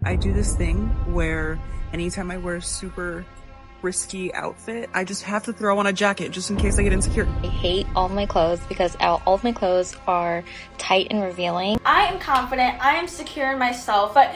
I do this thing where anytime I wear a super risky outfit, I just have to throw on a jacket just in case I get insecure. I hate all of my clothes because all of my clothes are tight and revealing. I am confident, I am secure in myself, but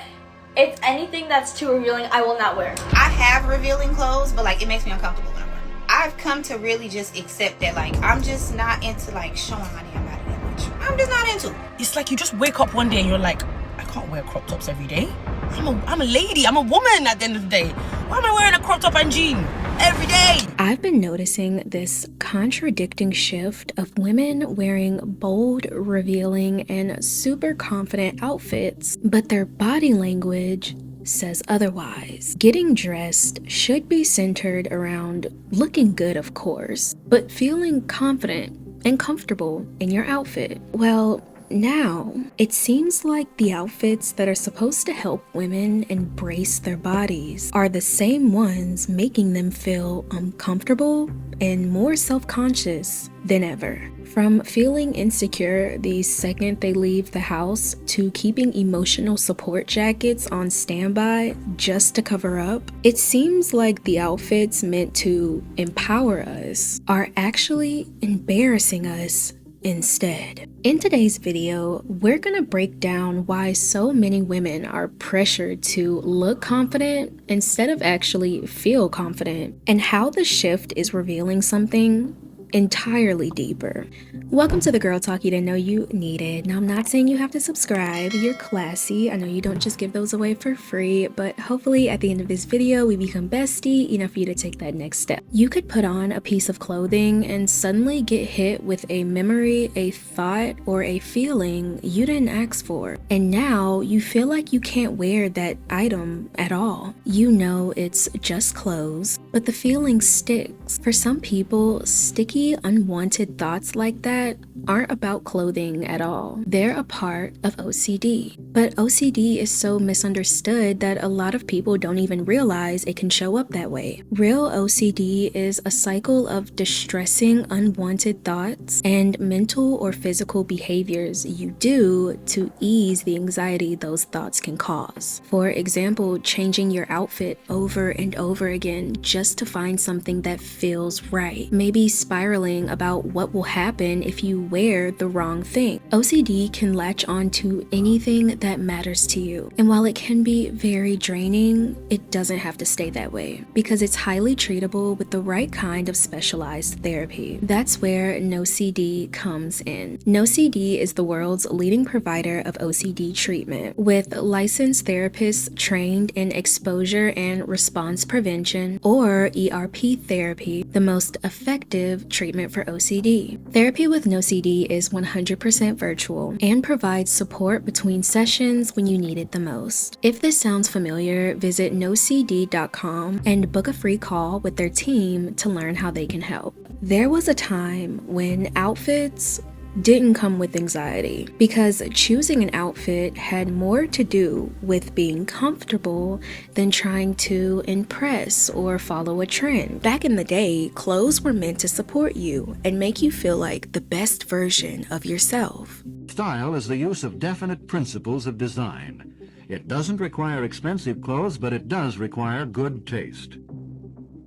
if anything that's too revealing, I will not wear. I have revealing clothes, but like it makes me uncomfortable when I wear them. I've come to really just accept that like I'm just not into like showing my damn body that much. I'm just not into it. It's like you just wake up one day and you're like, I can't wear crop tops every day. I'm a lady, I'm a woman at the end of the day. Why am I wearing a crop top and jean every day? I've been noticing this contradicting shift of women wearing bold, revealing, and super confident outfits, but their body language says otherwise. Getting dressed should be centered around looking good, of course, but feeling confident and comfortable in your outfit. Well, now, it seems like the outfits that are supposed to help women embrace their bodies are the same ones making them feel uncomfortable and more self-conscious than ever. From feeling insecure the second they leave the house to keeping emotional support jackets on standby just to cover up, it seems like the outfits meant to empower us are actually embarrassing us instead. In today's video, we're gonna break down why so many women are pressured to look confident instead of actually feel confident, and how the shift is revealing something entirely deeper. Welcome to the Girl Talk you didn't know you needed. Now, I'm not saying you have to subscribe. You're classy. I know you don't just give those away for free, but hopefully at the end of this video, we become bestie enough for you to take that next step. You could put on a piece of clothing and suddenly get hit with a memory, a thought, or a feeling you didn't ask for. And now you feel like you can't wear that item at all. You know it's just clothes, but the feeling sticks. For some people, sticky, unwanted thoughts like that aren't about clothing at all. They're a part of OCD. But OCD is so misunderstood that a lot of people don't even realize it can show up that way. Real OCD is a cycle of distressing, unwanted thoughts and mental or physical behaviors you do to ease the anxiety those thoughts can cause. For example, changing your outfit over and over again just to find something that feels right. Maybe spiraling about what will happen if you wear the wrong thing. OCD can latch on to anything that matters to you. And while it can be very draining, it doesn't have to stay that way because it's highly treatable with the right kind of specialized therapy. That's where NoCD comes in. NoCD is the world's leading provider of OCD treatment, with licensed therapists trained in exposure and response prevention, or ERP therapy, the most effective treatment for OCD. Therapy with NoCD is 100% virtual and provides support between sessions when you need it the most. If this sounds familiar, visit nocd.com and book a free call with their team to learn how they can help. There was a time when outfits didn't come with anxiety because choosing an outfit had more to do with being comfortable than trying to impress or follow a trend. Back in the day, clothes were meant to support you and make you feel like the best version of yourself. Style is the use of definite principles of design. It doesn't require expensive clothes, but it does require good taste.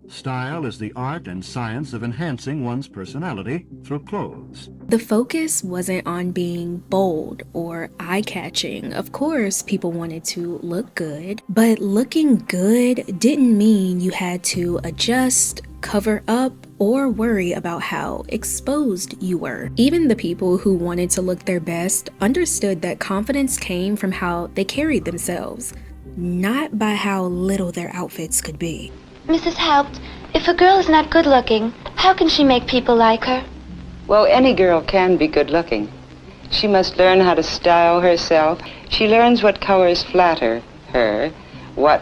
Style is the art and science of enhancing one's personality through clothes. The focus wasn't on being bold or eye-catching. Of course, people wanted to look good, but looking good didn't mean you had to adjust, cover up, or worry about how exposed you were. Even the people who wanted to look their best understood that confidence came from how they carried themselves, not by how little their outfits could be. Mrs. Haupt, if a girl is not good looking, how can she make people like her? Well, any girl can be good looking. She must learn how to style herself. She learns what colors flatter her, what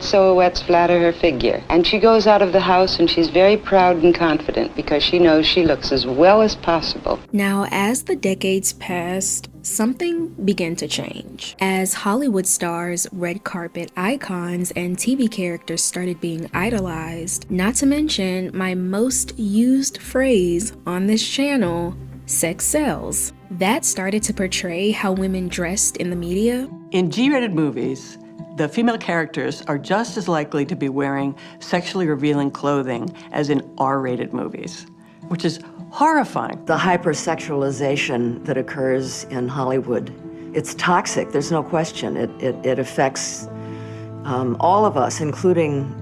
silhouettes flatter her figure. And she goes out of the house and she's very proud and confident because she knows she looks as well as possible. Now, as the decades passed, something began to change. As Hollywood stars, red carpet icons, and TV characters started being idolized, not to mention my most used phrase on this channel, sex sells. That started to portray how women dressed in the media. In G-rated movies, the female characters are just as likely to be wearing sexually revealing clothing as in R-rated movies, which is horrifying. The hypersexualization that occurs in Hollywood, it's toxic, there's no question. It affects all of us, including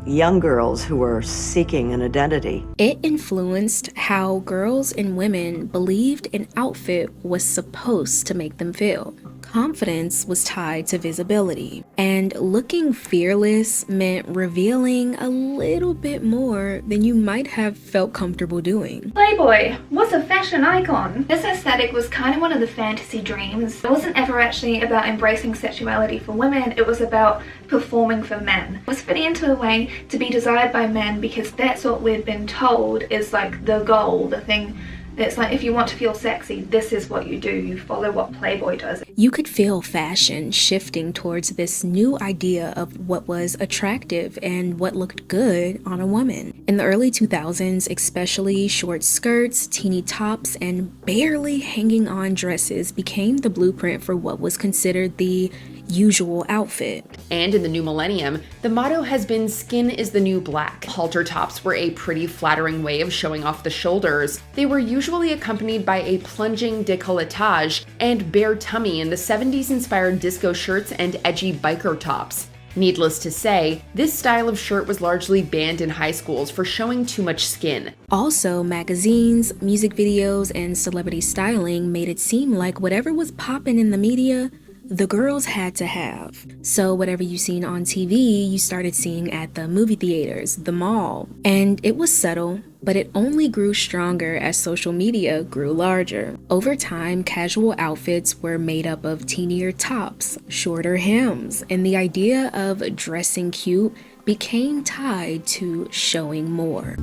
young girls who are seeking an identity. It influenced how girls and women believed an outfit was supposed to make them feel. Confidence was tied to visibility, and looking fearless meant revealing a little bit more than you might have felt comfortable doing. Playboy was a fashion icon. This aesthetic was kind of one of the fantasy dreams. It wasn't ever actually about embracing sexuality for women, it was about performing for men. It was fitting into a way to be desired by men because that's what we've been told is like the goal, the thing. It's like, if you want to feel sexy, this is what you do. You follow what Playboy does. You could feel fashion shifting towards this new idea of what was attractive and what looked good on a woman. In the early 2000s, especially, short skirts, teeny tops, and barely hanging on dresses became the blueprint for what was considered the usual outfit. And in the new millennium, the motto has been skin is the new black. Halter tops were a pretty flattering way of showing off the shoulders. They were usually accompanied by a plunging décolletage and bare tummy in the 70s inspired disco shirts and edgy biker tops. Needless to say, this style of shirt was largely banned in high schools for showing too much skin. Also, magazines, music videos, and celebrity styling made it seem like whatever was popping in the media, the girls had to have. So whatever you seen on TV, you started seeing at the movie theaters, the mall. And it was subtle, but it only grew stronger as social media grew larger. Over time, casual outfits were made up of teenier tops, shorter hems, and the idea of dressing cute became tied to showing more.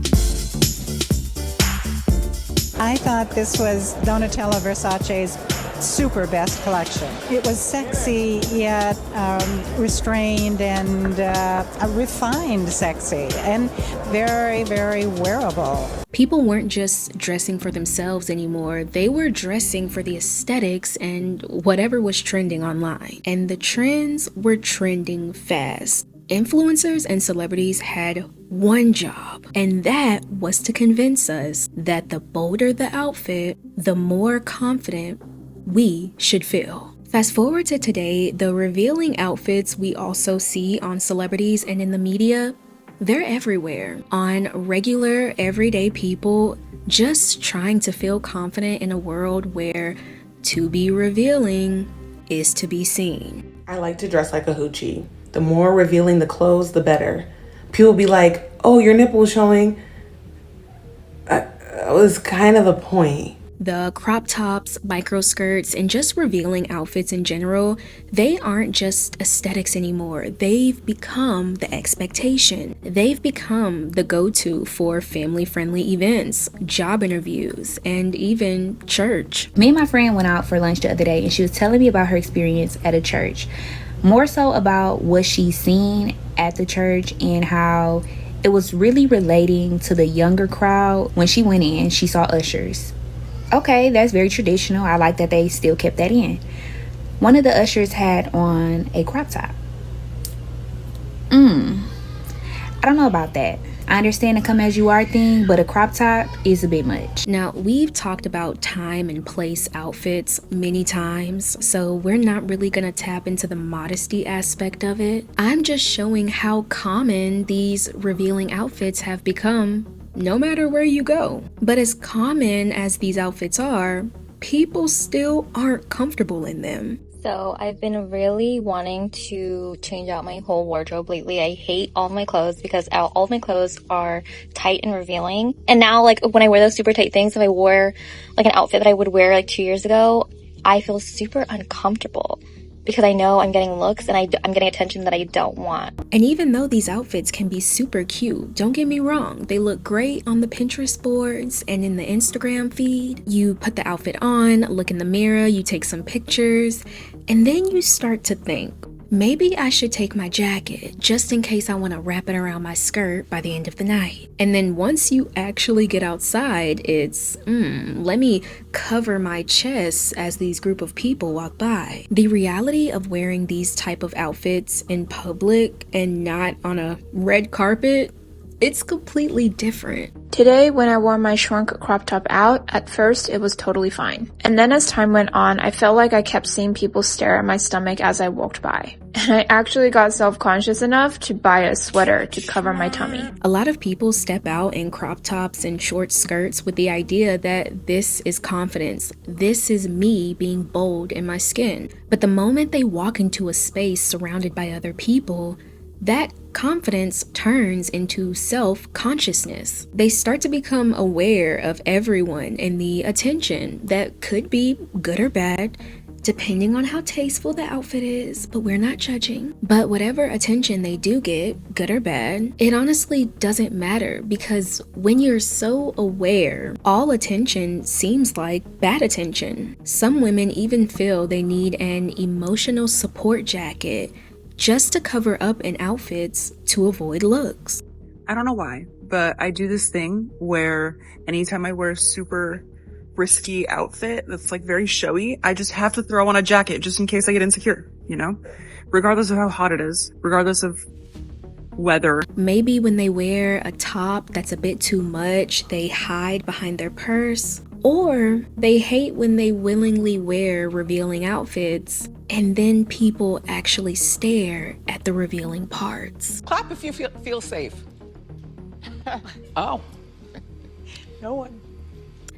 I thought this was Donatella Versace's super best collection. It was sexy yet restrained and a refined sexy and very, very wearable. People weren't just dressing for themselves anymore. They were dressing for the aesthetics and whatever was trending online. And the trends were trending fast. Influencers and celebrities had one job, and that was to convince us that the bolder the outfit, the more confident we should feel. Fast forward to today, the revealing outfits we also see on celebrities and in the media, they're everywhere. On regular, everyday people just trying to feel confident in a world where to be revealing is to be seen. I like to dress like a hoochie. The more revealing the clothes, the better. People be like, oh, your nipple is showing. That was kind of the point. The crop tops, micro skirts, and just revealing outfits in general, they aren't just aesthetics anymore. They've become the expectation. They've become the go-to for family-friendly events, job interviews, and even church. Me and my friend went out for lunch the other day, and she was telling me about her experience at a church. More so about what she's seen at the church and how it was really relating to the younger crowd. When she went in, she saw ushers. Okay, that's very traditional. I like that they still kept that in. One of the ushers had on a crop top. I don't know about that. I understand the come as you are thing, but a crop top is a bit much. Now, we've talked about time and place outfits many times, so we're not really gonna tap into the modesty aspect of it. I'm just showing how common these revealing outfits have become, no matter where you go. But as common as these outfits are, people still aren't comfortable in them. So I've been really wanting to change out my whole wardrobe lately. I hate all of my clothes because all of my clothes are tight and revealing. And now, like, when I wear those super tight things, if I wore like an outfit that I would wear like 2 years ago, I feel super uncomfortable because I know I'm getting looks and I'm getting attention that I don't want. And even though these outfits can be super cute, don't get me wrong, they look great on the Pinterest boards and in the Instagram feed. You put the outfit on, look in the mirror, you take some pictures, and then you start to think, Maybe I should take my jacket just in case I want to wrap it around my skirt by the end of the night. And then once you actually get outside, it's, let me cover my chest as these group of people walk by. The reality of wearing these type of outfits in public and not on a red carpet, it's completely different. Today, when I wore my shrunk crop top out, at first it was totally fine. And then as time went on, I felt like I kept seeing people stare at my stomach as I walked by. And I actually got self-conscious enough to buy a sweater to cover my tummy. A lot of people step out in crop tops and short skirts with the idea that this is confidence. This is me being bold in my skin. But the moment they walk into a space surrounded by other people, that confidence turns into self-consciousness. They start to become aware of everyone and the attention that could be good or bad, depending on how tasteful the outfit is, but we're not judging. But whatever attention they do get, good or bad, it honestly doesn't matter, because when you're so aware, all attention seems like bad attention. Some women even feel they need an emotional support jacket just to cover up in outfits to avoid looks. I don't know why, but I do this thing where anytime I wear a super risky outfit that's like very showy, I just have to throw on a jacket just in case I get insecure, you know? Regardless of how hot it is, regardless of weather. Maybe when they wear a top that's a bit too much, they hide behind their purse. Or they hate when they willingly wear revealing outfits and then people actually stare at the revealing parts. Clap if you feel safe. Oh, no one.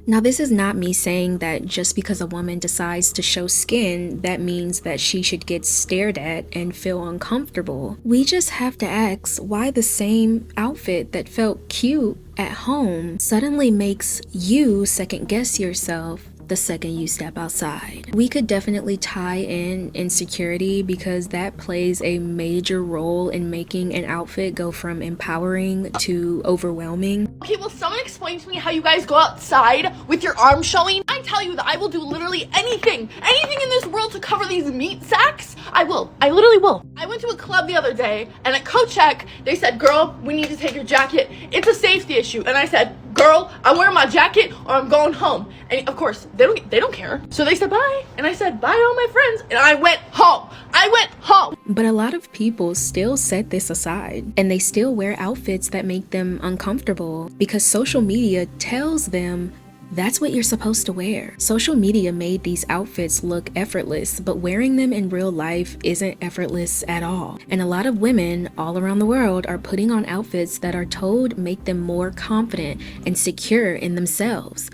Now, this is not me saying that just because a woman decides to show skin, that means that she should get stared at and feel uncomfortable. We just have to ask why the same outfit that felt cute at home suddenly makes you second guess yourself the second you step outside. We could definitely tie in insecurity because that plays a major role in making an outfit go from empowering to overwhelming. Okay, will someone explain to me how you guys go outside with your arms showing? I tell you that I will do literally anything in this world to cover these meat sacks. I literally will. I went to a club the other day and at coat check, they said, girl, we need to take your jacket. It's a safety issue. And I said, girl, I'm wearing my jacket or I'm going home. And of course, they don't care. So they said bye. And I said bye to all my friends. And I went home. But a lot of people still set this aside. And they still wear outfits that make them uncomfortable because social media tells them that's what you're supposed to wear. Social media made these outfits look effortless, but wearing them in real life isn't effortless at all. And a lot of women all around the world are putting on outfits that are told make them more confident and secure in themselves,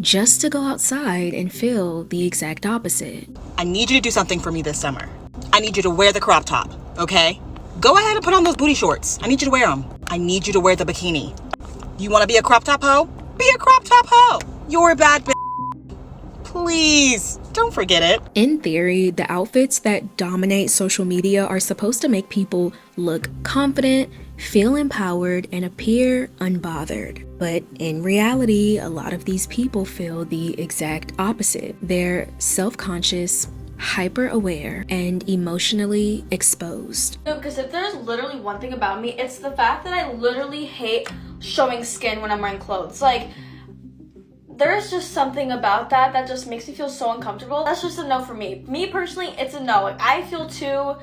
just to go outside and feel the exact opposite. I need you to do something for me this summer. I need you to wear the crop top, okay? Go ahead and put on those booty shorts. I need you to wear them. I need you to wear the bikini. You want to be a crop top hoe? Be a crop top hoe. You're a bad bitch. Please, don't forget it. In theory, the outfits that dominate social media are supposed to make people look confident, feel empowered, and appear unbothered. But in reality, a lot of these people feel the exact opposite. They're self-conscious, hyper-aware, and emotionally exposed. No, because if there's literally one thing about me, it's the fact that I literally hate showing skin when I'm wearing clothes. Like, there's just something about that just makes me feel so uncomfortable. That's just a no for me. Me personally, it's a no. Like, I feel too,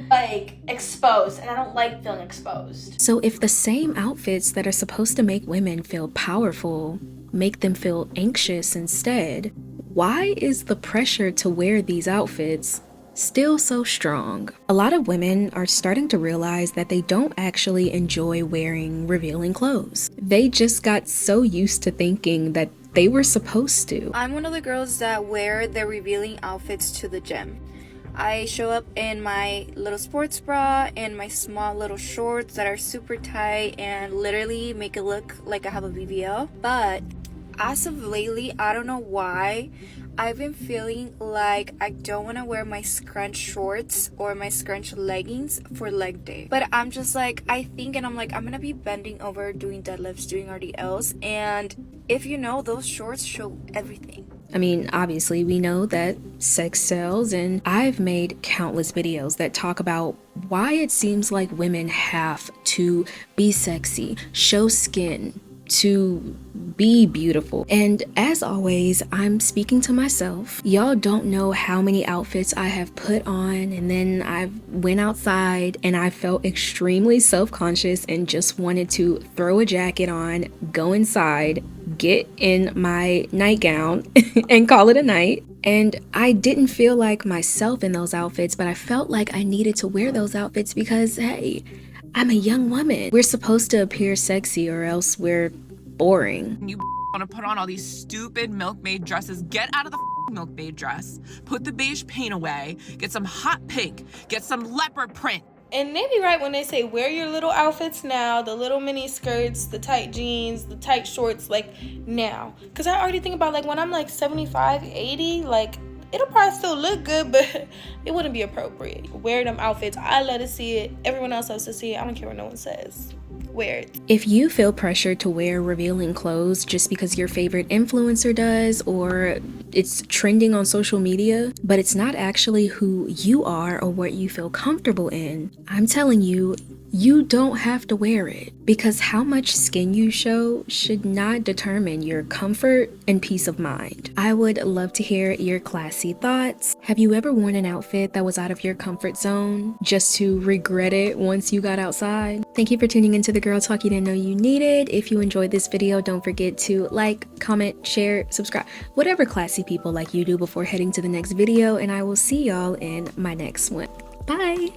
exposed, and I don't like feeling exposed. So if the same outfits that are supposed to make women feel powerful make them feel anxious instead, why is the pressure to wear these outfits still so strong? A lot of women are starting to realize that they don't actually enjoy wearing revealing clothes. They just got so used to thinking that they were supposed to. I'm one of the girls that wear the revealing outfits to the gym. I show up in my little sports bra and my small little shorts that are super tight and literally make it look like I have a BBL. But as of lately, I don't know why, I've been feeling like I don't want to wear my scrunch shorts or my scrunch leggings for leg day. But I'm just like, I'm gonna be bending over, doing deadlifts, doing RDLs, and if you know, those shorts show everything. I mean, obviously, we know that sex sells, and I've made countless videos that talk about why it seems like women have to be sexy, show skin, to be beautiful. And as always, I'm speaking to myself. Y'all don't know how many outfits I have put on, and then I went outside and I felt extremely self-conscious and just wanted to throw a jacket on, go inside, get in my nightgown and call it a night. And I didn't feel like myself in those outfits, but I felt like I needed to wear those outfits because, hey, I'm a young woman. We're supposed to appear sexy or else we're boring. You want to put on all these stupid milkmaid dresses. Get out of the milkmaid dress. Put the beige paint away. Get some hot pink. Get some leopard print. And they be right when they say wear your little outfits now, the little mini skirts, the tight jeans, the tight shorts, like now. Because I already think about like when I'm like 75, 80, like it'll probably still look good, but it wouldn't be appropriate. Wear them outfits. I let it see it. Everyone else has to see it. I don't care what no one says. Wear it. If you feel pressured to wear revealing clothes just because your favorite influencer does, or it's trending on social media, but it's not actually who you are or what you feel comfortable in, I'm telling you, you don't have to wear it, because how much skin you show should not determine your comfort and peace of mind. I would love to hear your classy thoughts. Have you ever worn an outfit that was out of your comfort zone just to regret it once you got outside? Thank you for tuning into the Girl Talk You Didn't Know You Needed. If you enjoyed this video, don't forget to like, comment, share, subscribe, whatever classy people like you do before heading to the next video, and I will see y'all in my next one. Bye!